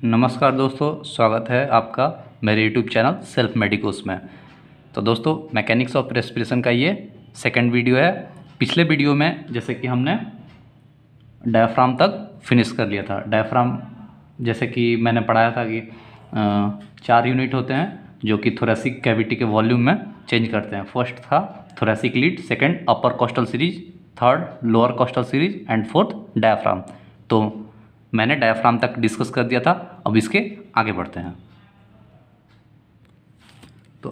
नमस्कार दोस्तों, स्वागत है आपका मेरे यूट्यूब चैनल सेल्फ मेडिकोस में। तो दोस्तों, मैकेनिक्स ऑफ रेस्पिरेशन का ये सेकंड वीडियो है। पिछले वीडियो में जैसे कि हमने डायफ्राम तक फिनिश कर लिया था। डायफ्राम जैसे कि मैंने पढ़ाया था कि 4 यूनिट होते हैं जो कि थोरेसिक कैविटी के वॉल्यूम में चेंज करते हैं। फर्स्ट था thoracic lead, second upper coastal series, third lower coastal series and fourth diaphragm. तो मैंने डायफ्राम तक डिस्कस कर दिया था। अब इसके आगे बढ़ते हैं। तो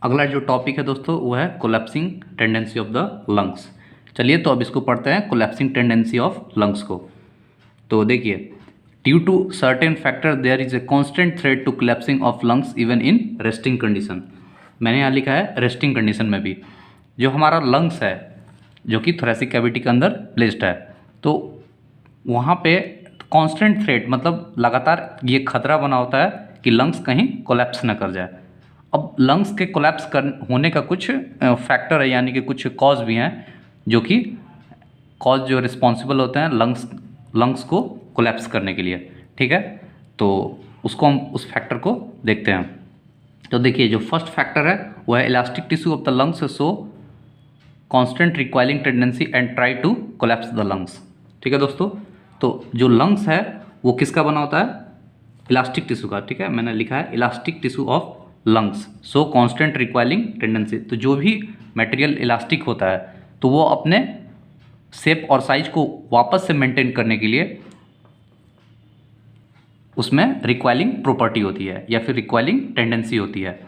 अगला जो टॉपिक है दोस्तों वो है collapsing tendency of the lungs. चलिए तो अब इसको पढ़ते हैं, कोलैप्सिंग टेंडेंसी ऑफ लंग्स को। तो देखिए, due to certain factor there is a constant threat to collapsing of lungs even in resting condition. मैंने यहाँ लिखा है रेस्टिंग कंडीशन में भी। जो हमारा लंग्स है जो कि थोरेसिक कैविटी के अंदर प्लेस्ड है, तो वहाँ पे कांस्टेंट थ्रेट मतलब लगातार ये खतरा बना होता है कि लंग्स कहीं कोलैप्स ना कर जाए। अब लंग्स के कोलैप्स होने का कुछ फैक्टर है, यानी कि कुछ कॉज भी हैं जो कि कॉज जो रिस्पॉन्सिबल होते हैं लंग्स को कोलैप्स करने के लिए। ठीक है, तो उसको हम उस फैक्टर को देखते हैं। तो देखिए, जो फर्स्ट फैक्टर है वो है elastic tissue of the lungs so constant requiring tendency and try to collapse the lungs. ठीक है दोस्तों, तो जो लंग्स है वो किसका बना होता है? इलास्टिक टिश्यू का। ठीक है, मैंने लिखा है elastic tissue of lungs so constant requiring tendency. तो जो भी मटेरियल इलास्टिक होता है तो वो अपने शेप और साइज को वापस से मेंटेन करने के लिए उसमें रिक्वायरिंग प्रॉपर्टी होती है या फिर रिक्वायरिंग टेंडेंसी होती है,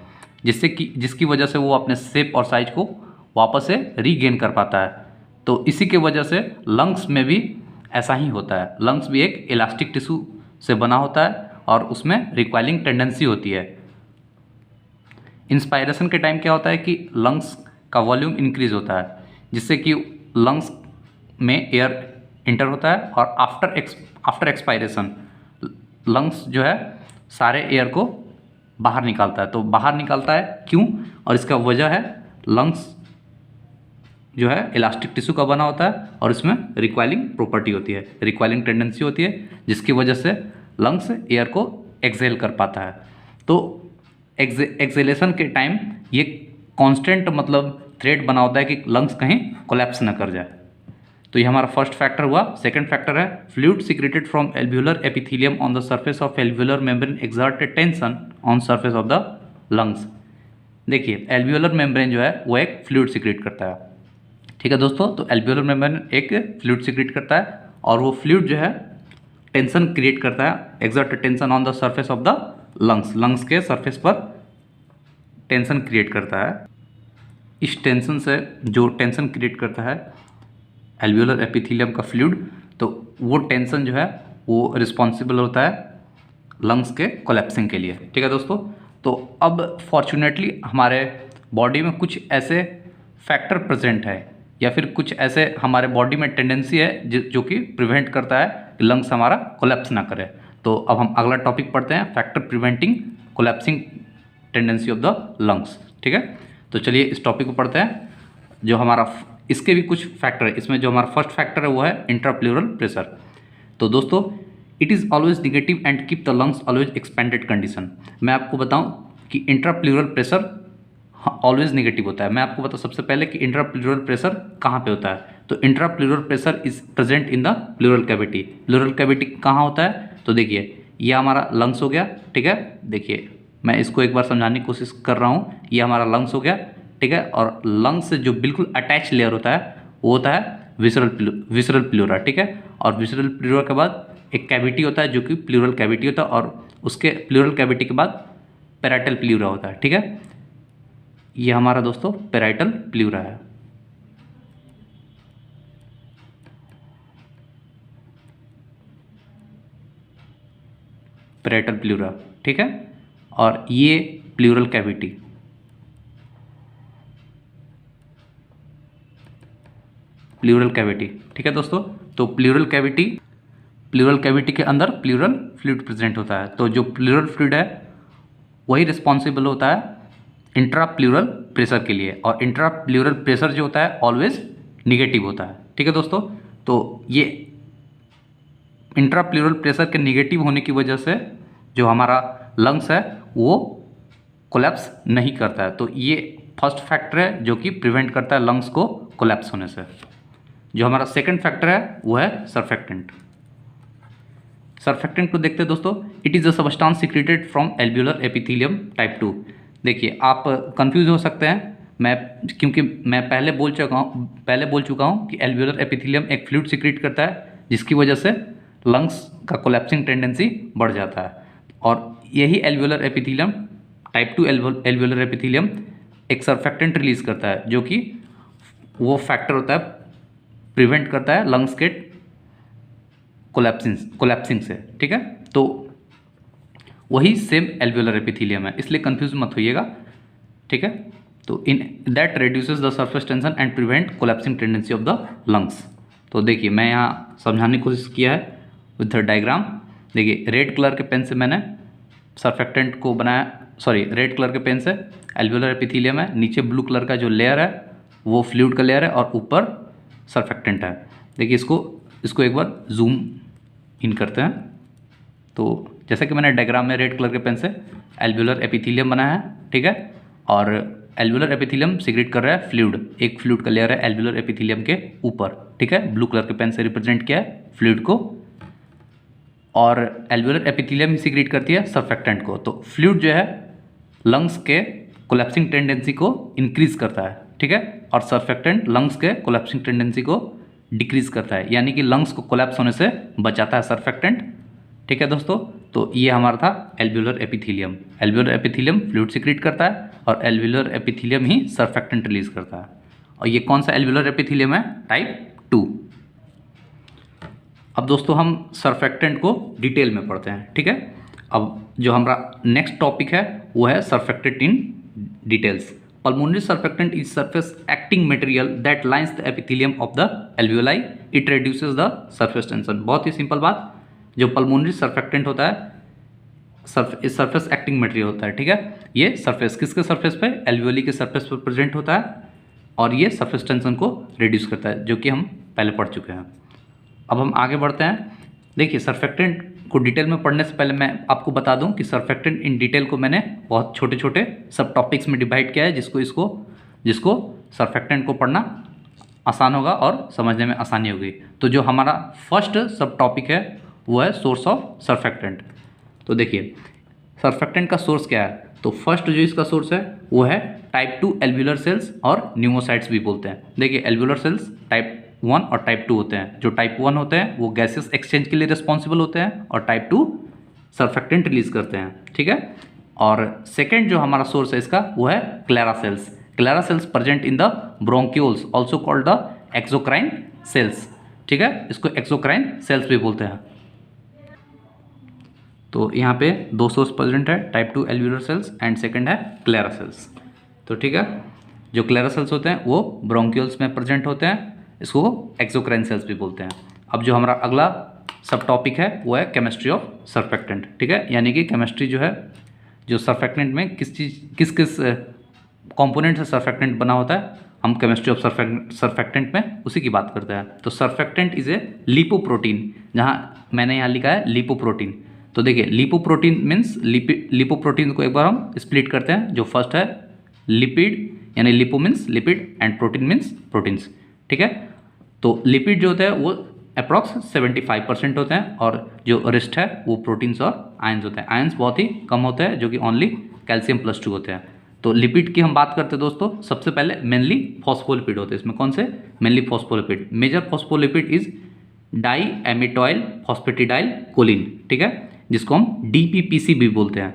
जिसकी वजह से वो अपने शेप और साइज को वापस से रीगेन कर पाता है। तो इसी के वजह से लंग्स में भी ऐसा ही होता है। लंग्स भी एक इलास्टिक टिश्यू से बना होता है और उसमें रिक्वायरिंग टेंडेंसी होती है। इंस्पायरेशन के टाइम क्या होता है कि लंग्स का वॉल्यूम इंक्रीज होता है, जिससे कि लंग्स में एयर इंटर होता है और आफ्टर एक्सपायरेशन लंग्स जो है सारे एयर को बाहर निकालता है। तो बाहर निकालता है क्यों? और इसका वजह है लंग्स जो है इलास्टिक टिश्यू का बना होता है और इसमें रिक्वायरिंग प्रॉपर्टी होती है, रिक्वायरिंग टेंडेंसी होती है, जिसकी वजह से लंग्स एयर को एक्सेल कर पाता है। तो एक्सेलेशन के टाइम ये कांस्टेंट मतलब थ्रेट बना होता है कि लंग्स कहीं कोलैप्स ना कर जाए। तो ये हमारा फर्स्ट फैक्टर हुआ। सेकंड फैक्टर है fluid secreted from alveolar epithelium on the surface of alveolar membrane exert A tension on surface of the lungs. देखिए, एल्वियोलर मेम्ब्रेन जो है वो एक फ्लूइड सिक्रेट करता है। ठीक है दोस्तों, तो एल्वियोलर मेम्ब्रेन एक फ्लूइड सिक्रेट करता है और वो फ्लूइड जो है टेंशन क्रिएट करता है, exert tension on the surface of the lungs के सरफेस पर टेंशन क्रिएट करता है। इस टेंशन से जो टेंशन क्रिएट करता है एल्वियोलर एपिथेलियम का फ्लूइड, तो वो टेंशन जो है वो रिस्पॉन्सिबल होता है लंग्स के कोलैप्सिंग के लिए। ठीक है दोस्तों, तो अब फॉर्चुनेटली हमारे बॉडी में कुछ ऐसे फैक्टर प्रेजेंट है या फिर कुछ ऐसे हमारे बॉडी में टेंडेंसी है जो कि प्रिवेंट करता है कि लंग्स हमारा कोलैप्स ना करे। तो अब हम अगला टॉपिक पढ़ते हैं, factor preventing collapsing tendency of the lungs. ठीक है, तो चलिए इस टॉपिक को पढ़ते हैं। जो हमारा इसके भी कुछ फैक्टर है, इसमें जो हमारा फर्स्ट फैक्टर है वो है इंट्राप्लूरल प्रेशर। तो दोस्तों, it is always negative and keep the lungs always expanded condition. मैं आपको बताऊं कि इंट्राप्लूरल प्रेशर ऑलवेज निगेटिव होता है। मैं आपको बताऊं सबसे पहले कि इंट्राप्लूरल प्रेशर कहाँ पे होता है। तो intrapleural pressure is present in the pleural cavity. Pleural cavity कहाँ होता है? तो देखिए, ये हमारा लंग्स हो गया। ठीक है, देखिए मैं इसको एक बार समझाने की कोशिश कर रहा हूँ। ये हमारा लंग्स हो गया। ठीक है, और लंग्स से जो बिल्कुल अटैच लेयर होता है वो होता है विसरल प्लूरा। ठीक है, और विसरल प्लूरा के बाद एक कैविटी होता है जो कि प्लूरल कैविटी होता है, और उसके प्लूरल कैविटी के बाद पैराइटल प्लूरा होता है। ठीक है, ये हमारा दोस्तों पैराइटल प्लूरा है। पैराइटल प्लूरा, ठीक है, और ये प्लूरल कैविटी। प्लूरल कैविटी, ठीक है दोस्तों, तो प्लूरल कैविटी के अंदर प्लूरल फ्लूइड प्रेजेंट होता है। तो जो प्लूरल फ्लूइड है वही रिस्पॉन्सिबल होता है इंट्राप्लूरल प्रेशर के लिए, और इंट्राप्लूरल प्रेशर जो होता है ऑलवेज निगेटिव होता है। ठीक है दोस्तों, तो ये इंट्राप्लूरल प्रेशर के निगेटिव होने की वजह से जो हमारा लंग्स है वो कोलैप्स नहीं करता है। तो ये फर्स्ट फैक्टर है जो कि प्रिवेंट करता है लंग्स को कोलैप्स होने से। जो हमारा सेकंड फैक्टर है वो है सरफेक्टेंट। सरफेक्टेंट को देखते हैं दोस्तों। It is a substance secreted from alveolar epithelium type 2। देखिए आप कंफ्यूज हो सकते हैं, क्योंकि मैं पहले बोल चुका हूँ कि एल्वियोलर एपिथेलियम एक फ्लूइड सीक्रेट करता है जिसकी वजह से लंग्स का कोलैप्सिंग टेंडेंसी बढ़ जाता है। और यही alveolar epithelium type 2 alveolar epithelium एक सरफेक्टेंट रिलीज करता है जो कि वो फैक्टर होता है, प्रिवेंट करता है लंग्स के कोलैप्सिंग से। ठीक है, तो वही सेम एल्वियोलर एपिथेलियम है, इसलिए कंफ्यूज मत होइएगा। ठीक है, तो in that reduces the surface tension and prevent collapsing tendency of the lungs. तो देखिए मैं यहाँ समझाने की कोशिश किया है विद द डायग्राम। देखिए रेड कलर के पेन से मैंने सरफेक्टेंट को बनाया, सॉरी रेड कलर के पेन से एल्वियोलर एपिथेलियम है, नीचे ब्लू कलर का जो लेयर है वो फ्लूइड का लेयर है और ऊपर सरफेक्टेंट है। देखिए इसको एक बार जूम इन करते हैं। तो जैसा कि मैंने डायग्राम में रेड कलर के पेन से एल्वियोलर एपिथेलियम बनाया है, ठीक है, और एल्वियोलर एपिथेलियम सिक्रेट कर रहा है फ्लूइड, एक फ्लूइड का लेयर है एल्वियोलर एपिथेलियम के ऊपर। ठीक है, ब्लू कलर के पेन से रिप्रेजेंट किया है फ्लूइड को, और एल्वियोलर एपिथेलियम ही सिक्रेट करती है सरफेक्टेंट को। तो फ्लूइड जो है लंग्स के कोलैप्सिंग टेंडेंसी को इंक्रीज करता है, ठीक है, और सरफेक्टेंट लंग्स के कोलैप्सिंग टेंडेंसी को डिक्रीज करता है, यानी कि लंग्स को कोलैप्स होने से बचाता है सरफेक्टेंट। ठीक है दोस्तों, तो ये हमारा था alveolar epithelium. Alveolar epithelium fluid secrete करता है और एल्वियोलर एपिथेलियम ही सरफेक्टेंट रिलीज करता है। और ये कौन सा एल्वियोलर एपिथेलियम है? टाइप 2। अब दोस्तों हम सरफेक्टेंट को डिटेल में पढ़ते हैं। ठीक है, अब जो हमारा नेक्स्ट टॉपिक है वो है surfactant in details. Pulmonary surfactant is surface acting material that lines the epithelium of the alveoli. It reduces the surface tension. बहुत ही सिंपल बात, जो पल्मोनरी सरफेक्टेंट होता है सरफेस एक्टिंग मटेरियल होता है। ठीक है, ये सरफेस किसके सरफेस पे? एल्वियोली के सरफेस पर प्रेजेंट होता है और ये सरफेस टेंशन को रिड्यूस करता है, जो कि हम पहले पढ़ चुके हैं। अब हम आगे बढ़ते हैं। देखिए सरफेक्टेंट को डिटेल में पढ़ने से पहले मैं आपको बता दूं कि सरफेक्टेंट इन डिटेल को मैंने बहुत छोटे छोटे सब टॉपिक्स में डिवाइड किया है, जिसको सरफेक्टेंट को पढ़ना आसान होगा और समझने में आसानी होगी। तो जो हमारा फर्स्ट सब टॉपिक है वो है सोर्स ऑफ सरफेक्टेंट। तो देखिए सरफेक्टेंट का सोर्स क्या है? तो फर्स्ट जो इसका सोर्स है वो है टाइप 2 एल्वियोलर सेल्स और न्यूमोसाइट्स भी बोलते हैं। देखिए एल्वियोलर सेल्स टाइप 1 और टाइप 2 होते हैं। जो टाइप 1 होते हैं वो गैसेस एक्सचेंज के लिए रिस्पॉन्सिबल होते हैं और टाइप 2 सरफेक्टेंट रिलीज करते हैं। ठीक है, और सेकेंड जो हमारा सोर्स है इसका वो है Clara cells. Clara cells present in the bronchioles also called the exocrine cells. ठीक है, इसको एक्सोक्राइन सेल्स भी बोलते हैं। तो यहाँ पे दो सोर्स प्रेजेंट है, type 2 alveolar cells and second है क्लेरा सेल्स। तो ठीक है, जो क्लेरा सेल्स होते हैं वो ब्रोंक्यूल्स में प्रेजेंट होते हैं, इसको एक्सोक्राइन सेल्स भी बोलते हैं। अब जो हमारा अगला सब टॉपिक है वो है केमिस्ट्री ऑफ सरफेक्टेंट। ठीक है, यानी कि केमिस्ट्री जो है, जो सरफेक्टेंट में किस कंपोनेंट से सरफेक्टेंट बना होता है, हम केमिस्ट्री ऑफ सरफेक्टेंट में उसी की बात करते हैं। तो सरफेक्टेंट इज ए लिपोप्रोटीन, जहाँ मैंने यहाँ लिखा है लिपोप्रोटीन। तो देखिए लिपोप्रोटीन मीन्स लिपोप्रोटीन को एक बार हम स्प्लिट करते हैं। जो फर्स्ट है लिपिड, यानी lipo means lipid and protein means proteins. ठीक है, तो लिपिड जो होता है वो अप्रॉक्स 75% होते हैं और जो रेस्ट है वो प्रोटीन्स और आयंस होते हैं। आयंस बहुत ही कम होते हैं, जो कि ओनली कैल्शियम +2 होते हैं। तो लिपिड की हम बात करते हैं दोस्तों, सबसे पहले मेनली फॉस्फोलिपिड होते हैं। इसमें कौन से? Mainly phospholipid. Major phospholipid is di palmitoyl phosphatidyl choline. ठीक है, जिसको हम DPPC भी बोलते हैं।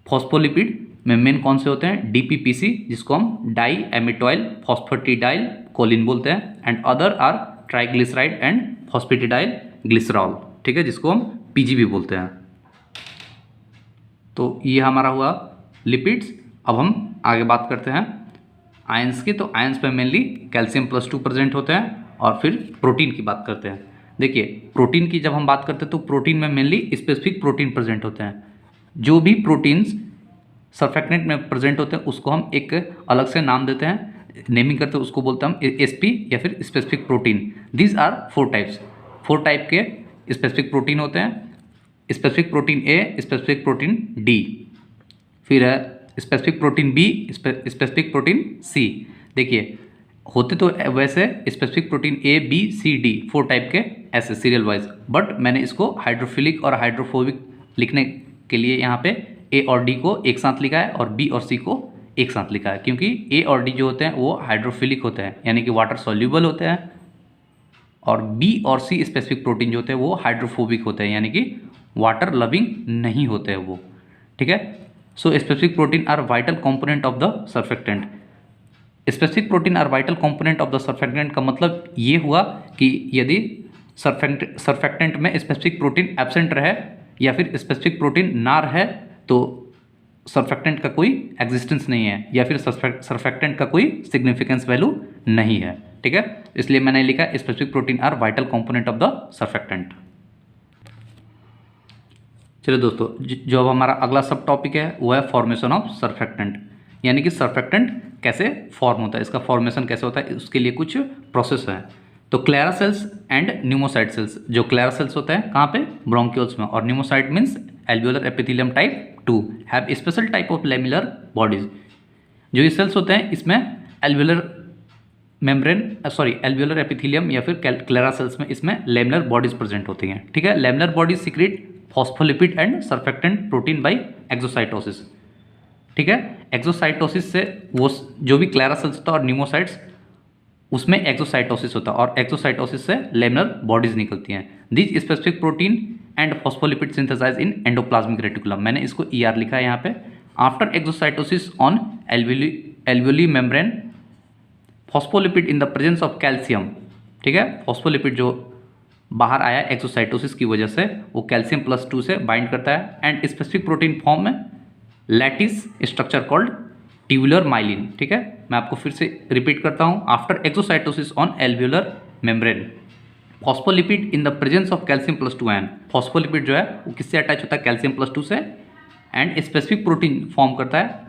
फॉस्फोलिपिड में मेन कौन से होते हैं? DPPC, जिसको हम डाई एमिटॉइल फॉस्फेटिडाइल कोलिन बोलते हैं, and other are triglyceride and phosphatidylglycerol. ठीक है, जिसको हम PG भी बोलते हैं। तो ये हमारा हुआ लिपिड्स। अब हम आगे बात करते हैं आयंस की। तो आयंस पे मेनली कैल्शियम +2 प्रेजेंट होते हैं। और फिर प्रोटीन की बात करते हैं। देखिए प्रोटीन की जब हम बात करते हैं तो प्रोटीन में मेनली स्पेसिफिक प्रोटीन प्रेजेंट होते हैं। जो भी प्रोटीन्स सरफेक्टेंट में प्रेजेंट होते हैं उसको हम एक अलग से नाम देते हैं, नेमिंग करते हैं, उसको बोलते हैं हम SP या फिर specific protein. These are 4 types. 4 type के स्पेसिफिक प्रोटीन होते हैं। Specific protein A, specific protein D, फिर है specific protein B, specific protein C. देखिए होते तो वैसे specific protein A B C D 4 type के ऐसे सीरियल वाइज, बट मैंने इसको हाइड्रोफिलिक और हाइड्रोफोबिक लिखने के लिए यहाँ पे ए और डी को एक साथ लिखा है और बी और सी को एक साथ लिखा है, क्योंकि ए और डी जो होते हैं वो हाइड्रोफिलिक होते हैं यानी कि वाटर सॉल्यूबल होते हैं, और बी और सी स्पेसिफिक प्रोटीन जो होते हैं वो हाइड्रोफोबिक होते हैं यानी कि वाटर लविंग नहीं होते हैं वो। ठीक है, so specific protein are vital component of the surfactant. Specific protein are vital component of the surfactant का मतलब ये हुआ कि यदि सर्फेक्टेंट में स्पेसिफिक प्रोटीन एब्सेंट रहे या फिर स्पेसिफिक प्रोटीन ना रहे तो सर्फेक्टेंट का कोई एग्जिस्टेंस नहीं है या फिर सर्फेक्टेंट का कोई सिग्निफिकेंस वैल्यू नहीं है। ठीक है, इसलिए मैंने लिखा specific protein are vital component of the surfactant. चलिए दोस्तों, जो अब हमारा अगला सब टॉपिक है वो है फॉर्मेशन ऑफ सर्फेक्टेंट, यानी कि सर्फेक्टेंट कैसे फॉर्म होता है, इसका फॉर्मेशन कैसे होता है, उसके लिए कुछ प्रोसेस है। तो Clara cells and pneumocyte cells, जो क्लेरा सेल्स होते हैं कहाँ पे, ब्रोंक्यूल्स में, और pneumocyte means alveolar epithelium type 2 have special type of lamellar bodies. जो ये सेल्स होते हैं इसमें एल्वियोलर मेम्ब्रेन एल्वियोलर एपिथेलियम या फिर क्लेरा सेल्स में इसमें लेमिलर बॉडीज प्रेजेंट होती हैं। ठीक है, lamellar bodies secret phospholipid and surfactant protein bye exocytosis. ठीक है, एक्सोसाइटोसिस से वो जो भी क्लेरा सेल्स होता है और न्यूमोसाइट्स उसमें एक्सोसाइटोसिस होता है और एक्सोसाइटोसिस से लेमिनर बॉडीज निकलती हैं। This specific protein and phospholipid synthesize in endoplasmic reticulum, मैंने इसको ER लिखा है यहाँ पे। After exocytosis on alveoli membrane phospholipid in the presence of calcium. ठीक है, फॉस्फोलिपिड जो बाहर आया एक्सोसाइटोसिस की वजह से वो कैल्शियम +2 से बाइंड करता है एंड स्पेसिफिक प्रोटीन फॉर्म में lattice structure called tubular myelin. ठीक है, मैं आपको फिर से रिपीट करता हूँ। After exocytosis on alveolar membrane phospholipid in the presence of calcium +2 ion, phospholipid जो है वो किससे अटैच होता है, कैल्शियम +2 से, एंड स्पेसिफिक प्रोटीन फॉर्म करता है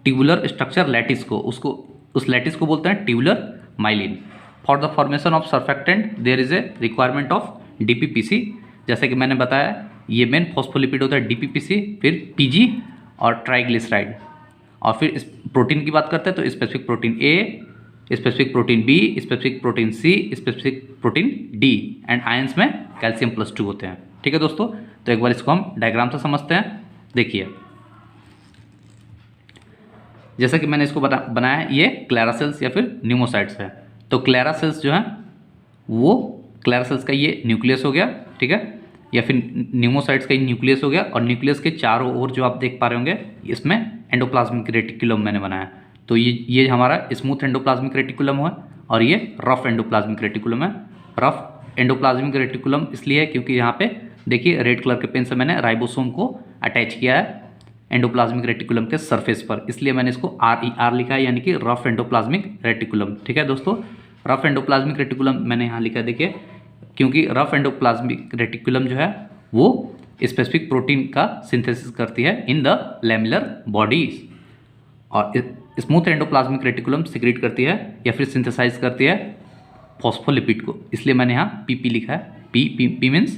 ट्यूबुलर स्ट्रक्चर लैटिस को, उसको उस लैटिस को बोलते हैं tubular myelin. For the formation of surfactant there is a requirement of DPPC, जैसे कि मैंने बताया ये मेन फॉस्फोलिपिड होता है DPPC, फिर PG और ट्राइग्लिसराइड। और फिर इस प्रोटीन की बात करते हैं तो specific protein A, specific protein B, specific protein C, specific protein D and ions में कैल्शियम +2 होते हैं। ठीक है दोस्तों, तो एक बार इसको हम डायग्राम से समझते हैं। देखिए जैसा कि मैंने इसको बनाया है, ये क्लेरा सेल्स या फिर न्यूमोसाइट्स है। तो क्लेरा सेल्स जो है वो क्लेरा सेल्स का ये न्यूक्लियस हो गया, ठीक है, या फिर न्यूमोसाइट्स का ये न्यूक्लियस हो गया, और न्यूक्लियस के चारों ओर जो आप देख पा रहे होंगे इसमें एंडोप्लाज्मिक रेटिकुलम मैंने बनाया। तो ये हमारा स्मूथ एंडोप्लाज्मिक रेटिकुलम है और ये रफ एंडोप्लाज्मिक रेटिकुलम है। रफ एंडोप्लाज्मिक रेटिकुलम इसलिए है क्योंकि यहाँ पे देखिए रेड कलर के पेन से मैंने राइबोसोम को अटैच किया है एंडोप्लाज्मिक रेटिकुलम के सरफेस पर, इसलिए मैंने इसको RER लिखा है, यानी कि रफ एंडोप्लाज्मिक रेटिकुलम। ठीक है दोस्तों, रफ एंडोप्लाज्मिक रेटिकुलम मैंने यहाँ लिखा है, देखिए, क्योंकि रफ एंडोप्लाज्मिक रेटिकुलम जो है वो स्पेसिफिक प्रोटीन का सिंथेसिस करती है इन द लेमिलर बॉडीज, और स्मूथ एंडोप्लाज्मिक रेटिकुलम सिक्रीट करती है या फिर सिंथेसाइज करती है फॉस्फोलिपिड को, इसलिए मैंने यहाँ PP लिखा है। P means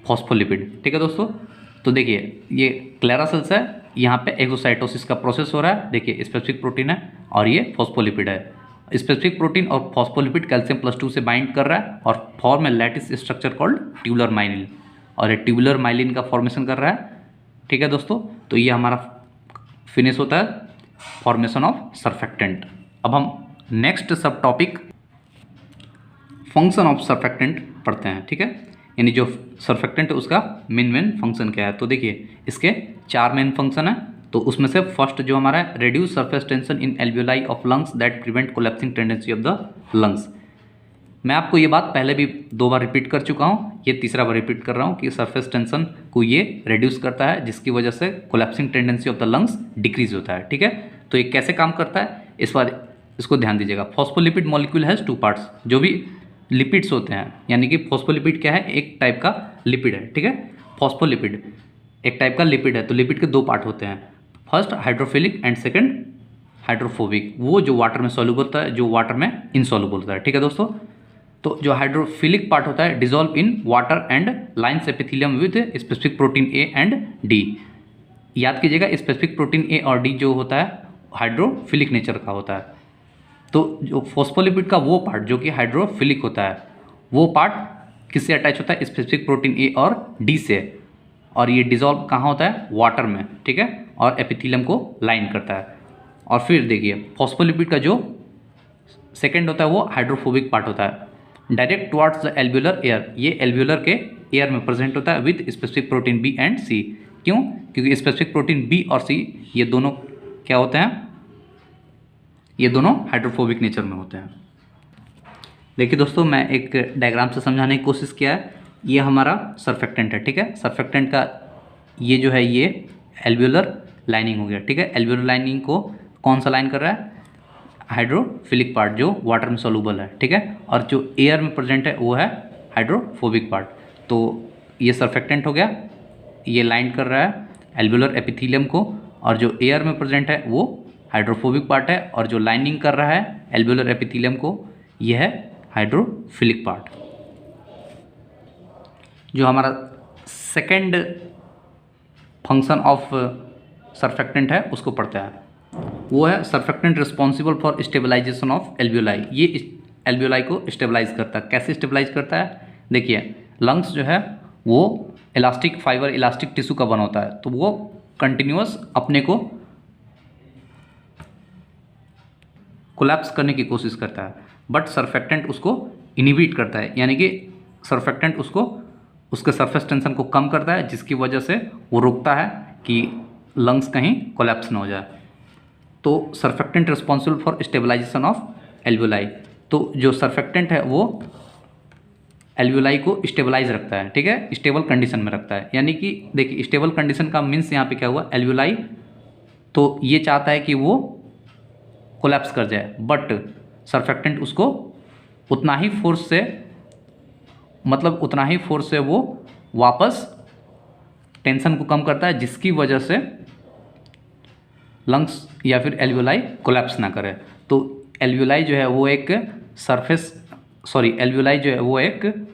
phospholipid. ठीक है दोस्तों, तो देखिए ये क्लेरा सेल्स है, यहाँ पे एक्सोसाइटोसिस का प्रोसेस हो रहा है। देखिए स्पेसिफिक प्रोटीन है और ये फॉस्फोलिपिड है। स्पेसिफिक प्रोटीन और फॉस्फोलिपिड कैल्शियम +2 से बाइंड कर रहा है और form a lattice structure called tubular myelin, और ये ट्यूबुलर माइलिन का फॉर्मेशन कर रहा है। ठीक है दोस्तों, तो ये हमारा फिनिश होता है फॉर्मेशन ऑफ सर्फेक्टेंट। अब हम नेक्स्ट सब टॉपिक फंक्शन ऑफ सर्फेक्टेंट पढ़ते हैं। ठीक है, यानी जो सर्फेक्टेंट है उसका मेन फंक्शन क्या है। तो देखिए इसके 4 मेन फंक्शन है। तो उसमें से फर्स्ट जो हमारा है, reduce surface tension in alveoli of lungs that prevent collapsing tendency of the lungs. मैं आपको ये बात पहले भी 2 बार रिपीट कर चुका हूँ, ये तीसरा बार रिपीट कर रहा हूँ कि सरफेस टेंशन को ये रिड्यूस करता है, जिसकी वजह से collapsing tendency of the lungs decrease होता है। ठीक है, तो ये कैसे काम करता है इस बार इसको ध्यान दीजिएगा। फॉस्फोलिपिड मॉलिक्यूल हैज़ 2 पार्ट्स, जो भी लिपिड्स होते हैं, यानी कि फॉस्फोलिपिड क्या है, एक टाइप का लिपिड है। ठीक है, फॉस्फोलिपिड एक टाइप का लिपिड है। तो लिपिड के 2 पार्ट होते हैं, first hydrophilic and second hydrophobic. वो जो वाटर में सॉल्युबल होता है, जो वाटर में इनसॉल्युबल होता है। ठीक है दोस्तों, तो जो हाइड्रोफिलिक पार्ट होता है dissolve in water and lines epithelium with specific protein A and D. याद कीजिएगा स्पेसिफिक प्रोटीन ए और डी जो होता है हाइड्रोफिलिक नेचर का होता है। तो जो फॉस्फोलिपिड का वो पार्ट जो कि हाइड्रोफिलिक होता है वो पार्ट किससे अटैच होता है? स्पेसिफिक प्रोटीन ए और डी से, और ये डिजोल्व कहाँ होता है? वाटर में, ठीक है, और एपिथेलियम को लाइन करता है। और फिर देखिए फॉस्फोलिपिड का जो सेकेंड होता है वो हाइड्रोफोबिक पार्ट होता है direct towards the alveolar air. ये एल्व्यूलर के एयर में प्रेजेंट होता है with specific protein B and C. क्यों? क्योंकि स्पेसिफिक प्रोटीन बी और सी ये दोनों क्या होते हैं? ये दोनों हाइड्रोफोबिक नेचर में होते हैं। देखिए दोस्तों मैं एक डायग्राम से समझाने की कोशिश किया है। ये हमारा सर्फेक्टेंट है, ठीक है। सर्फेक्टेंट का ये जो है ये एल्व्यूलर लाइनिंग हो गया, ठीक है। एल्व्यूलर लाइनिंग को कौन सा लाइन कर रहा है? हाइड्रोफिलिक पार्ट जो वाटर में सोलूबल है, ठीक है। और जो एयर में प्रेजेंट है वो है हाइड्रोफोबिक पार्ट। तो ये सर्फेक्टेंट हो गया, ये लाइन कर रहा है एल्व्यूलर एपिथेलियम को, और जो एयर में प्रेजेंट है वो हाइड्रोफोबिक पार्ट है, और जो लाइनिंग कर रहा है एल्व्यूलर एपिथेलियम को ये है हाइड्रोफिलिक पार्ट। जो हमारा सेकेंड फंक्शन ऑफ सर्फेक्टेंट है उसको पढ़ते हैं, वो है surfactant responsible for stabilization of alveoli. ये एल्व्यूलाई को स्टेबलाइज करता है। कैसे स्टेबलाइज करता है? देखिए लंग्स जो है वो इलास्टिक फाइबर, इलास्टिक टिश्यू का बना होता है, तो वो कंटिन्यूअस अपने को कोलैप्स करने की कोशिश करता है, बट सर्फेक्टेंट उसको इनिबिट करता है, यानी कि सर्फेक्टेंट उसको उसके सरफेस टेंशन को कम करता है, जिसकी वजह से वो रोकता है कि लंग्स कहीं कोलैप्स ना हो जाए। तो surfactant responsible for stabilization of alveoli. तो जो सर्फेक्टेंट है वो एल्व्यूलाई को स्टेबलाइज रखता है, ठीक है, स्टेबल कंडीशन में रखता है। यानी कि देखिए स्टेबल कंडीशन का मीन्स यहाँ पे क्या हुआ? एल्व्यूलाई तो ये चाहता है कि वो कोलैप्स कर जाए, बट सर्फेक्टेंट उसको उतना ही फोर्स से वो वापस टेंशन को कम करता है, जिसकी वजह से लंग्स या फिर एल्व्यूलाई कोलैप्स ना करे। तो एल्व्यूलाई जो है वो एक एल्व्यूलाई जो है वो एक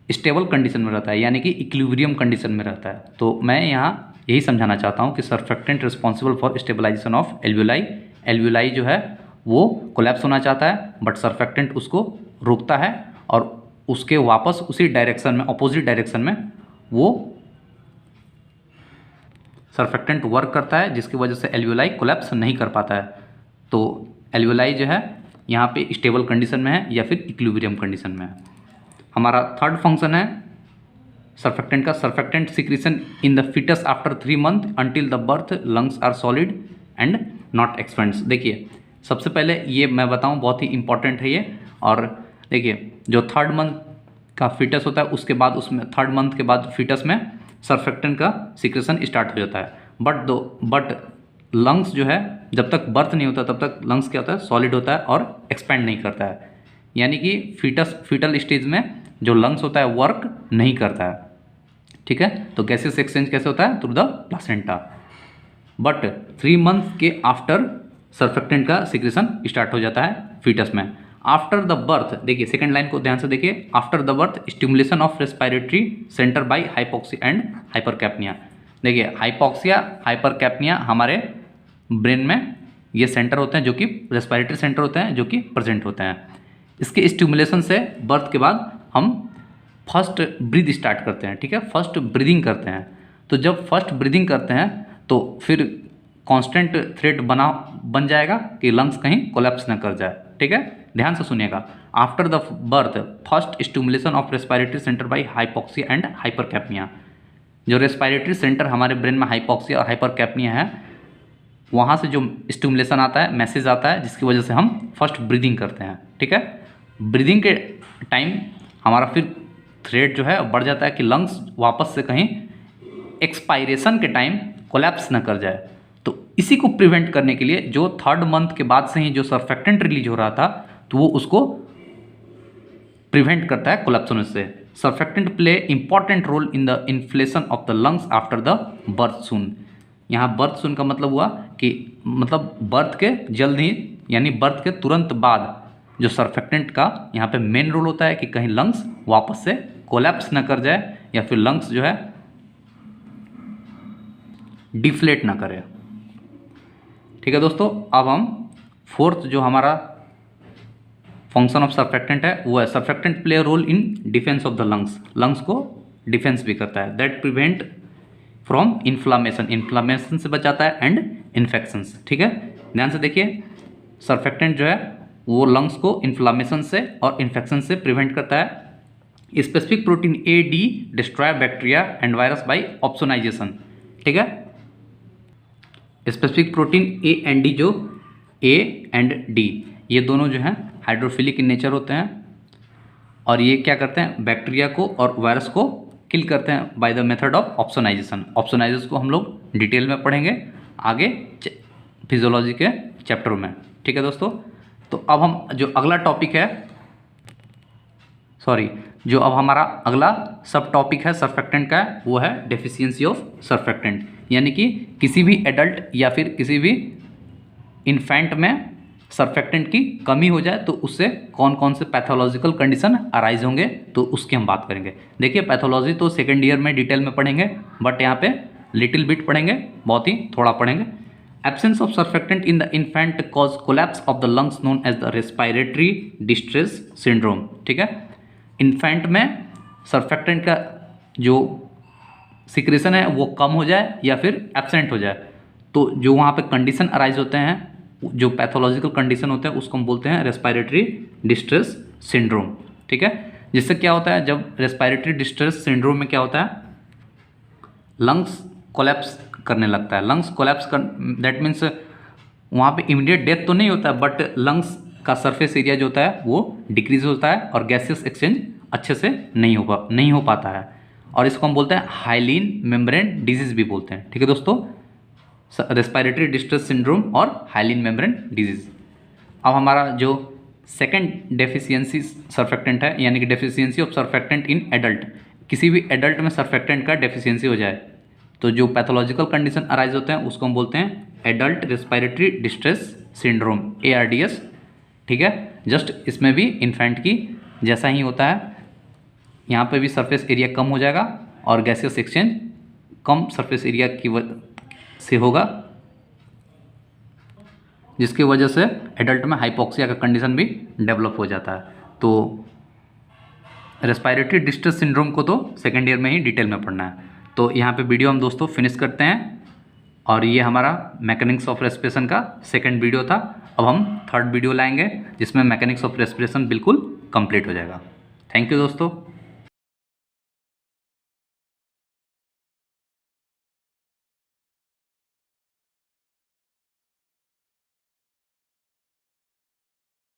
स्टेबल कंडीशन में रहता है, यानी कि इक्विलिब्रियम कंडीशन में रहता है। तो मैं यहाँ यही समझाना चाहता हूँ कि surfactant responsible for stabilization of alveoli. Alveoli जो है वो कोलैप्स होना चाहता है, बट सर्फेक्टेंट उसको रोकता है और उसके वापस उसी डायरेक्शन में, अपोजिट डायरेक्शन में वो सर्फेक्टेंट वर्क करता है, जिसकी वजह से एल्व्यूलाई कोलैप्स नहीं कर पाता है। तो एल्व्यूलाई जो है यहाँ पे स्टेबल कंडीशन में है या फिर इक्विलिब्रियम कंडीशन में है। हमारा थर्ड फंक्शन है सर्फेक्टेंट का, surfactant secretion in the foetus after 3 month until the birth lungs are solid and not expands. देखिए सबसे पहले ये मैं बताऊँ, बहुत ही इंपॉर्टेंट है ये। और देखिए जो 3rd मंथ का फीटस होता है उसके बाद उसमें 3rd मंथ के बाद फीटस में सर्फेक्टेंट का सिक्रेशन स्टार्ट हो जाता है। बट लंग्स जो है जब तक बर्थ नहीं होता तब तक लंग्स क्या होता है? सॉलिड होता है और एक्सपेंड नहीं करता है। यानी कि फीटल स्टेज में जो लंग्स होता है वर्क नहीं करता है, ठीक है। तो गैसेस एक्सचेंज कैसे होता है? Through the placenta. But 3 month के आफ्टर सर्फेक्टेंट का सिक्रेशन स्टार्ट हो जाता है फीटस में। आफ्टर द बर्थ, देखिए सेकंड लाइन को ध्यान से देखिए, after the birth stimulation of respiratory centre by hypoxia and hypercapnia. देखिए हाइपोक्सिया, हाइपरकैप्निया हमारे ब्रेन में ये सेंटर होते हैं जो कि रेस्पिरेटरी सेंटर होते हैं जो कि प्रेजेंट होते हैं। इसके स्टिमुलेशन से बर्थ के बाद हम फर्स्ट ब्रीथ स्टार्ट करते हैं, ठीक है, फर्स्ट ब्रीदिंग करते हैं। तो जब फर्स्ट ब्रीदिंग करते हैं तो फिर कांस्टेंट थ्रेट बन जाएगा कि लंग्स कहीं कोलैप्स ना कर जाए, ठीक है। ध्यान से सुनिएगा, after the birth first stimulation of respiratory centre by hypoxia and hypercapnia. जो रेस्पिरेटरी सेंटर हमारे ब्रेन में हाइपोक्सिया और हाइपरकैप्निया है, वहाँ से जो स्टिमुलेशन आता है, मैसेज आता है, जिसकी वजह से हम फर्स्ट ब्रीदिंग करते हैं, ठीक है। ब्रीदिंग के टाइम हमारा फिर थ्रेट जो है बढ़ जाता है कि लंग्स वापस से कहीं एक्सपायरेशन के टाइम कोलैप्स ना कर जाए। तो इसी को प्रिवेंट करने के लिए जो 3rd मंथ के बाद से ही जो सर्फेक्टेंट रिलीज हो रहा था तो वो उसको प्रिवेंट करता है कोलैप्स होने से। Surfactant play important role in the inflation of the lungs after the birth soon. यहाँ बर्थ सून का मतलब हुआ कि मतलब बर्थ के जल्द ही, यानी बर्थ के तुरंत बाद जो सर्फेक्टेंट का यहाँ पे मेन रोल होता है कि कहीं लंग्स वापस से कोलैप्स ना कर जाए या फिर लंग्स जो है डिफ्लेट ना करे। ठीक है दोस्तों, अब हम फोर्थ जो हमारा फंक्शन ऑफ सर्फेक्टेंट है वो है surfactant play role in defence of the lungs. Lungs को डिफेंस भी करता है, that prevent from inflammation, inflammation से बचाता है एंड इन्फेक्शंस। ठीक है, ध्यान से देखिए, सर्फेक्टेंट जो है वो लंग्स को इन्फ्लामेशन से और इन्फेक्शन से प्रिवेंट करता है। Specific protein A D destroy bacteria and virus by opsonization. ठीक है, specific protein A and D, जो ए एंड डी ये दोनों जो हैं हाइड्रोफिलिक इन नेचर होते हैं और ये क्या करते हैं, बैक्टीरिया को और वायरस को किल करते हैं by the method of opsonization. Opsonization को हम लोग डिटेल में पढ़ेंगे आगे फिजियोलॉजी के चैप्टर में। ठीक है दोस्तों, तो अब हम जो अगला टॉपिक है, जो अब हमारा अगला सब टॉपिक है सर्फेक्टेंट का, वो है डेफिशिएंसी ऑफ सर्फेक्टेंट। यानी कि किसी भी एडल्ट या फिर किसी भी इन्फेंट में सर्फेक्टेंट की कमी हो जाए तो उससे कौन कौन से पैथोलॉजिकल कंडीशन अराइज होंगे, तो उसकी हम बात करेंगे। देखिए, पैथोलॉजी तो सेकेंड ईयर में डिटेल में पढ़ेंगे, बट यहाँ पे लिटिल बिट पढ़ेंगे, बहुत ही थोड़ा पढ़ेंगे। Absence of surfactant in the infant cause collapse of the lungs known as the respiratory distress syndrome. ठीक है, इन्फेंट में सर्फेक्टेंट का जो सिक्रेशन है वो कम हो जाए या फिर एब्सेंट हो जाए, तो जो वहाँ पे कंडीशन अराइज होते हैं, जो पैथोलॉजिकल कंडीशन होते हैं, उसको हम बोलते हैं रेस्पिरेटरी डिस्ट्रेस सिंड्रोम। ठीक है, जिससे क्या होता है, जब रेस्पिरेटरी डिस्ट्रेस सिंड्रोम में क्या होता है, लंग्स कोलैप्स करने लगता है। लंग्स कोलैप्स कर, दैट मीन्स वहाँ पे इमीडिएट डेथ तो नहीं होता है, बट लंग्स का सरफेस एरिया जो होता है वो डिक्रीज होता है और गैसियस एक्सचेंज अच्छे से नहीं हो पाता है, और इसको हम बोलते हैं हाइलीन मेम्ब्रेन डिजीज भी बोलते हैं। ठीक है दोस्तों, रेस्पिरेटरी डिस्ट्रेस सिंड्रोम और हाइलीन मेम्ब्रेन डिजीज। अब हमारा जो सेकंड डेफिशिएंसी सर्फेक्टेंट है, यानी कि deficiency of surfactant in adult. किसी भी एडल्ट में सर्फेक्टेंट का डेफिशिएंसी हो जाए तो जो पैथोलॉजिकल कंडीशन अराइज होते हैं उसको हम बोलते हैं adult respiratory distress syndrome, ARDS। ठीक है, जस्ट इसमें भी इन्फेंट की जैसा ही होता है, यहाँ पे भी सरफेस एरिया कम हो जाएगा और गैसियस एक्सचेंज कम सरफेस एरिया की से होगा, जिसकी वजह से एडल्ट में हाइपोक्सिया का कंडीशन भी डेवलप हो जाता है। तो रेस्पिरेटरी डिस्ट्रेस सिंड्रोम को तो सेकेंड ईयर में ही डिटेल में पढ़ना है। तो यहाँ पे वीडियो हम दोस्तों फिनिश करते हैं, और ये हमारा मैकेनिक्स ऑफ रेस्पिरेशन का सेकंड वीडियो था। अब हम थर्ड वीडियो लाएंगे जिसमें मैकेनिक्स ऑफ रेस्पिरेशन बिल्कुल कंप्लीट हो जाएगा। थैंक यू दोस्तों।